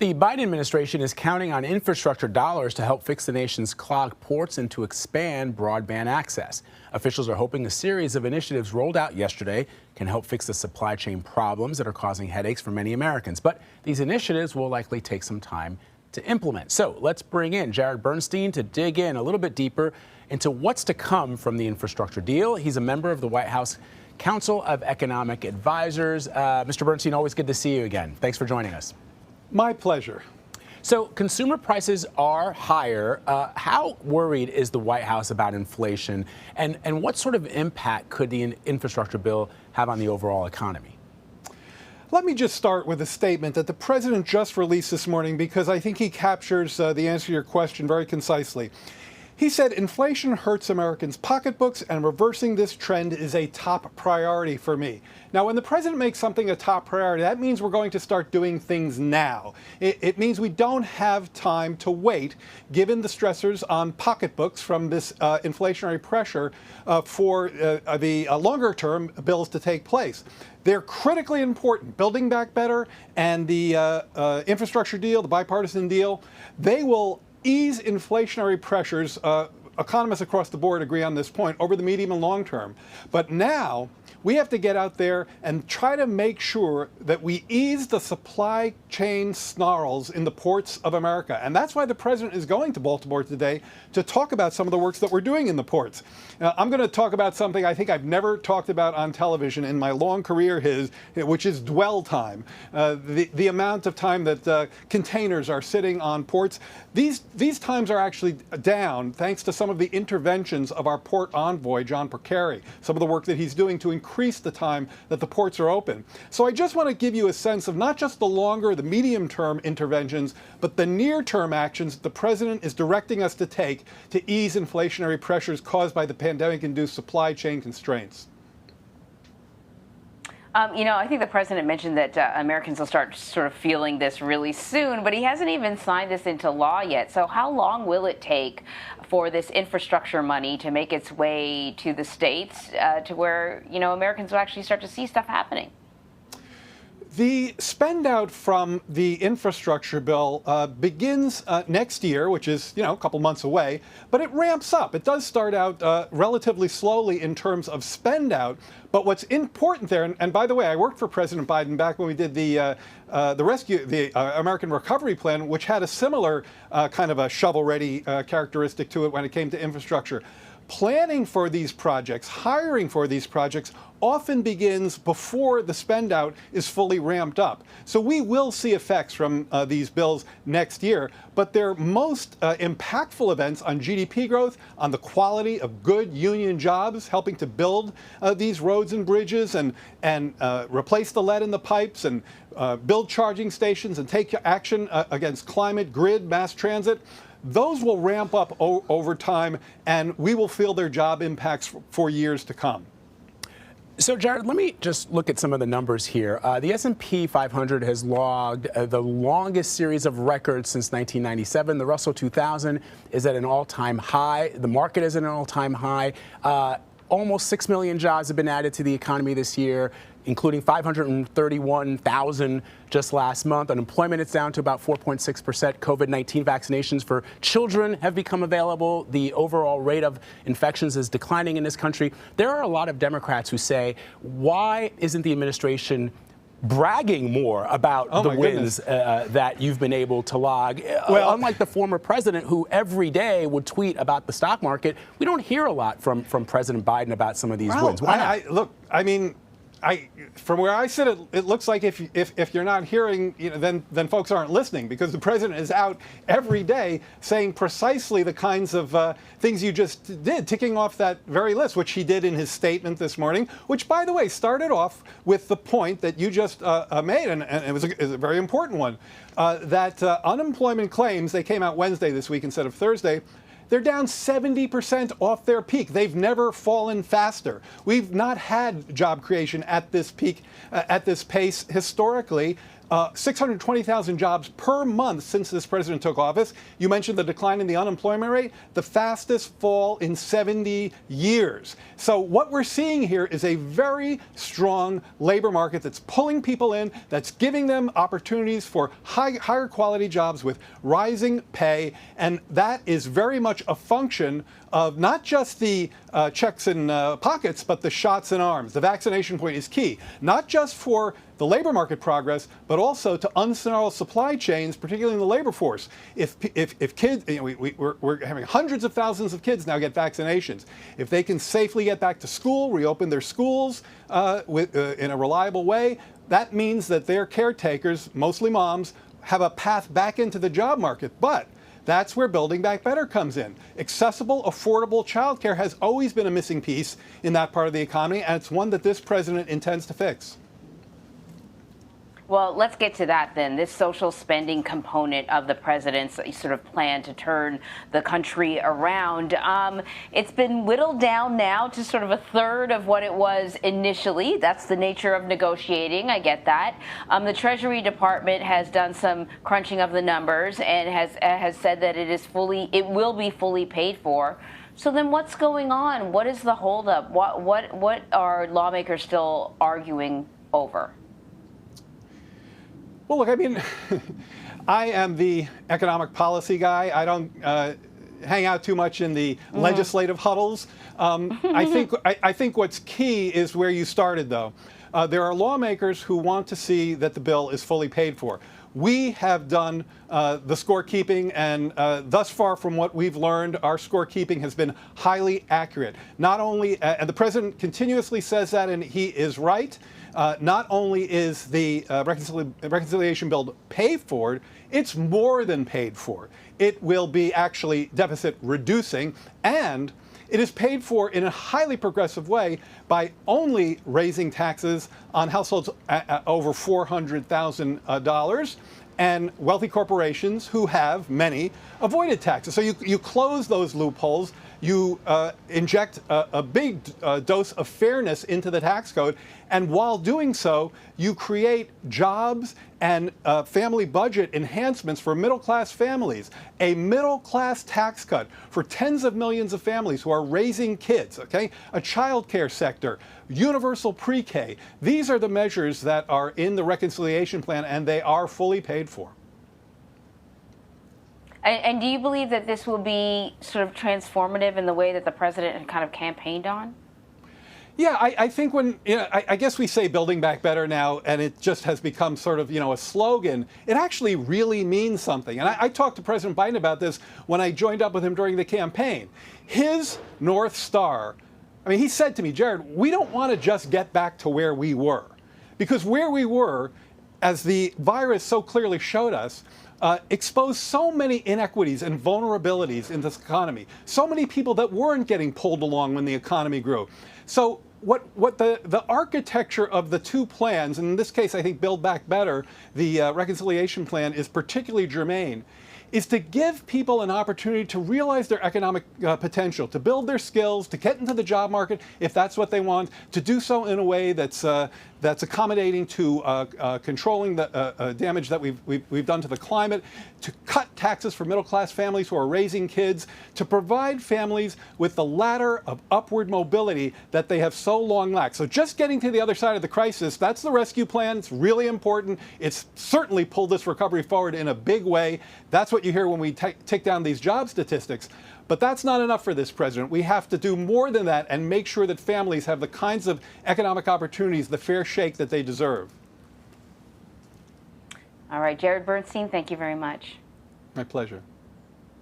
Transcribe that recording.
The Biden administration is counting on infrastructure dollars to help fix the nation's clogged ports and to expand broadband access. Officials are hoping a series of initiatives rolled out yesterday can help fix the supply chain problems that are causing headaches for many Americans. But these initiatives will likely take some time to implement. So let's bring in Jared Bernstein to dig in a little bit deeper into what's to come from the infrastructure deal. He's a member of the White House Council of Economic Advisors. Mr. Bernstein, always good to see you again. Thanks for joining us. My pleasure. So consumer prices are higher. How worried is the White House about inflation? And what sort of impact could the infrastructure bill have on the overall economy? Let me just start with a statement that the president just released this morning because I think he captures the answer to your question very concisely. He said inflation hurts Americans' pocketbooks and reversing this trend is a top priority for me. Now, when the president makes something a top priority, that means we're going to start doing things now. It means we don't have time to wait, given the stressors on pocketbooks from this inflationary pressure for the longer-term bills to take place. They're critically important. Building Back Better and the infrastructure deal, the bipartisan deal, they will ease inflationary pressures. Economists across the board agree on this point over the medium and long term. But now we have to get out there and try to make sure that we ease the supply chain snarls in the ports of America. And that's why the president is going to Baltimore today to talk about some of the works that we're doing in the ports. Now, I'm going to talk about something I think I've never talked about on television in my long career, which is dwell time. The amount of time that containers are sitting on ports. These times are actually down thanks to some of the interventions of our port envoy, John Percari, some of the work that he's doing to increase the time that the ports are open. So I just want to give you a sense of not just the longer, the medium-term interventions, but the near-term actions the president is directing us to take to ease inflationary pressures caused by the pandemic-induced supply chain constraints. I think the president mentioned that Americans will start sort of feeling this really soon, but he hasn't even signed this into law yet. So how long will it take for this infrastructure money to make its way to the states to where, Americans will actually start to see stuff happening? The spend out from the infrastructure bill begins next year, which is, a couple months away, but it ramps up. It does start out relatively slowly in terms of spend out. But what's important there, and by the way, I worked for President Biden back when we did the American Recovery Plan, which had a similar kind of a shovel-ready characteristic to it when it came to infrastructure. Planning for these projects, hiring for these projects often begins before the spend out is fully ramped up. So we will see effects from these bills next year, but they're most impactful events on GDP growth, on the quality of good union jobs, helping to build these roads and bridges and replace the lead in the pipes and build charging stations and take action against climate, grid, mass transit. Those will ramp up over time, and we will feel their job impacts for years to come. So, Jared, let me just look at some of the numbers here. The S&P 500 has logged the longest series of records since 1997. The Russell 2000 is at an all-time high. The market is at an all-time high. Almost 6 million jobs have been added to the economy this year, including 531,000 just last month. Unemployment is down to about 4.6%. COVID-19 vaccinations for children have become available. The overall rate of infections is declining in this country. There are a lot of Democrats who say, why isn't the administration bragging more about the wins that you've been able to log? Well, unlike the former president who every day would tweet about the stock market, we don't hear a lot from President Biden about some of these wins. Why not? From where I sit, it looks like if you're not hearing, then folks aren't listening, because the president is out every day saying precisely the kinds of things you just did, ticking off that very list, which he did in his statement this morning, which, by the way, started off with the point that you just made, and it was a very important one, that unemployment claims, they came out Wednesday this week instead of Thursday, they're down 70% off their peak. They've never fallen faster. We've not had job creation at this peak, at this pace historically. 620,000 jobs per month since this president took office. You mentioned the decline in the unemployment rate, the fastest fall in 70 years. So what we're seeing here is a very strong labor market that's pulling people in, that's giving them opportunities for higher quality jobs with rising pay, and that is very much a function of not just the checks in pockets, but the shots in arms. The vaccination point is key, not just for the labor market progress, but also to unsnarl supply chains, particularly in the labor force. If kids, we're having hundreds of thousands of kids now get vaccinations. If they can safely get back to school, reopen their schools in a reliable way, that means that their caretakers, mostly moms, have a path back into the job market. But that's where Building Back Better comes in. Accessible, affordable childcare has always been a missing piece in that part of the economy, and it's one that this president intends to fix. Well, let's get to that then. This social spending component of the president's sort of plan to turn the country around. It's been whittled down now to sort of a third of what it was initially. That's the nature of negotiating. I get that. The Treasury Department has done some crunching of the numbers and has said that it will be fully paid for. So then what's going on? What is the holdup? What are lawmakers still arguing over? Well, look, I mean, I am the economic policy guy. I don't hang out too much in the legislative huddles. I think what's key is where you started, though. There are lawmakers who want to see that the bill is fully paid for. We have done the scorekeeping, and thus far from what we've learned, our scorekeeping has been highly accurate. Not only, and the president continuously says that, and he is right, not only is the reconciliation bill paid for, it's more than paid for. It will be actually deficit reducing, and it is paid for in a highly progressive way by only raising taxes on households over $400,000 and wealthy corporations who have many avoided taxes. So you close those loopholes. You inject a big dose of fairness into the tax code, and while doing so, you create jobs and family budget enhancements for middle-class families, a middle-class tax cut for tens of millions of families who are raising kids, okay? A child care sector, universal pre-K. These are the measures that are in the reconciliation plan, and they are fully paid for. And do you believe that this will be sort of transformative in the way that the president had kind of campaigned on? Yeah, I think when, I guess we say Building Back Better now, and it just has become sort of, a slogan. It actually really means something. And I talked to President Biden about this when I joined up with him during the campaign. His North Star, he said to me, Jared, we don't want to just get back to where we were. Because where we were, as the virus so clearly showed us, exposed so many inequities and vulnerabilities in this economy. So many people that weren't getting pulled along when the economy grew. So what the architecture of the two plans, and in this case I think Build Back Better, the reconciliation plan, is particularly germane, is to give people an opportunity to realize their economic potential, to build their skills, to get into the job market if that's what they want, to do so in a way that's accommodating to controlling the damage that we've done to the climate, to cut taxes for middle-class families who are raising kids, to provide families with the ladder of upward mobility that they have so long lacked. So just getting to the other side of the crisis, that's the rescue plan. It's really important. It's certainly pulled this recovery forward in a big way. That's what you hear when we take down these job statistics. But that's not enough for this president. We have to do more than that and make sure that families have the kinds of economic opportunities, the fair shake that they deserve. All right, Jared Bernstein, thank you very much. My pleasure.